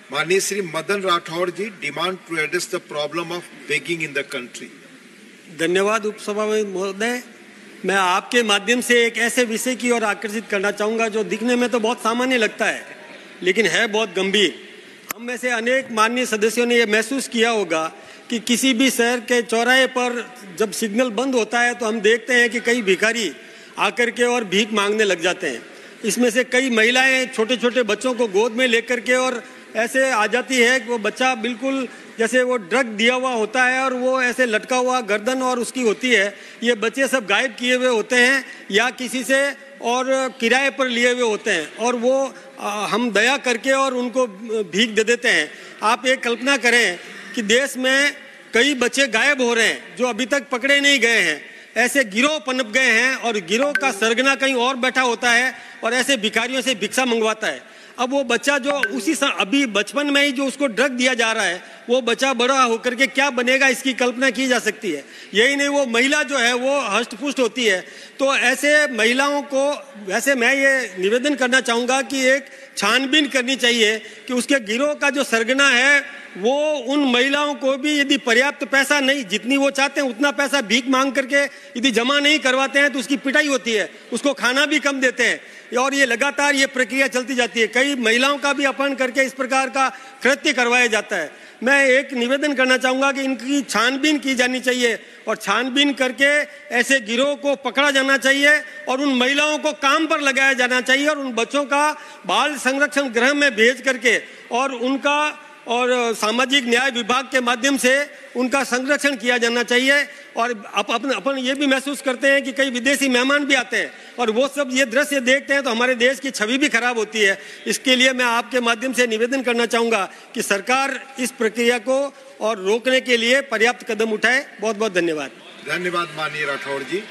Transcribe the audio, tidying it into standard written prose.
माननीय Shri Madan Rathore ji demand to address the problem of begging in the country. धन्यवाद उपसभापति महोदय। मैं आपके माध्यम से एक ऐसे विषय की ओर आकर्षित करना चाहूँगा जो दिखने में तो बहुत सामान्य लगता है लेकिन है बहुत गंभीर। हम में से अनेक माननीय सदस्यों ने यह महसूस किया होगा कि किसी भी शहर के चौराहे पर जब सिग्नल बंद होता है तो हम देखते हैं कि कई भिखारी आकर के और भीख मांगने लग जाते हैं। इसमें से कई महिलाएं छोटे छोटे बच्चों को गोद में लेकर के और ऐसे आ जाती है कि वो बच्चा बिल्कुल जैसे वो ड्रग दिया हुआ होता है और वो ऐसे लटका हुआ गर्दन और उसकी होती है। ये बच्चे सब गायब किए हुए होते हैं या किसी से और किराए पर लिए हुए होते हैं और वो हम दया करके और उनको भीख दे देते हैं। आप एक कल्पना करें कि देश में कई बच्चे गायब हो रहे हैं जो अभी तक पकड़े नहीं गए हैं। ऐसे गिरोह पनप गए हैं और गिरोह का सरगना कहीं और बैठा होता है और ऐसे भिखारियों से भिक्षा मंगवाता है। अब वो बच्चा जो अभी बचपन में ही जो उसको ड्रग दिया जा रहा है वो बच्चा बड़ा होकर के क्या बनेगा इसकी कल्पना की जा सकती है। यही नहीं, वो महिला जो है वो हष्ट पुष्ट होती है। तो ऐसे महिलाओं को वैसे मैं ये निवेदन करना चाहूँगा कि एक छानबीन करनी चाहिए कि उसके गिरोह का जो सरगना है वो उन महिलाओं को भी यदि पर्याप्त पैसा नहीं, जितनी वो चाहते हैं उतना पैसा भीख मांग करके यदि जमा नहीं करवाते हैं तो उसकी पिटाई होती है, उसको खाना भी कम देते हैं और ये लगातार ये प्रक्रिया चलती जाती है। कई महिलाओं का भी अपहरण करके इस प्रकार का कृत्य करवाया जाता है। मैं एक निवेदन करना चाहूँगा कि इनकी छानबीन की जानी चाहिए और छानबीन करके ऐसे गिरोह को पकड़ा जाना चाहिए और उन महिलाओं को काम पर लगाया जाना चाहिए और उन बच्चों का बाल संरक्षण गृह में भेज करके और उनका और सामाजिक न्याय विभाग के माध्यम से उनका संरक्षण किया जाना चाहिए। और अपन ये भी महसूस करते हैं कि कई विदेशी मेहमान भी आते हैं और वो सब ये दृश्य देखते हैं तो हमारे देश की छवि भी खराब होती है। इसके लिए मैं आपके माध्यम से निवेदन करना चाहूँगा कि सरकार इस प्रक्रिया को और रोकने के लिए पर्याप्त कदम उठाए। बहुत बहुत धन्यवाद। धन्यवाद माननीय राठौड़ जी।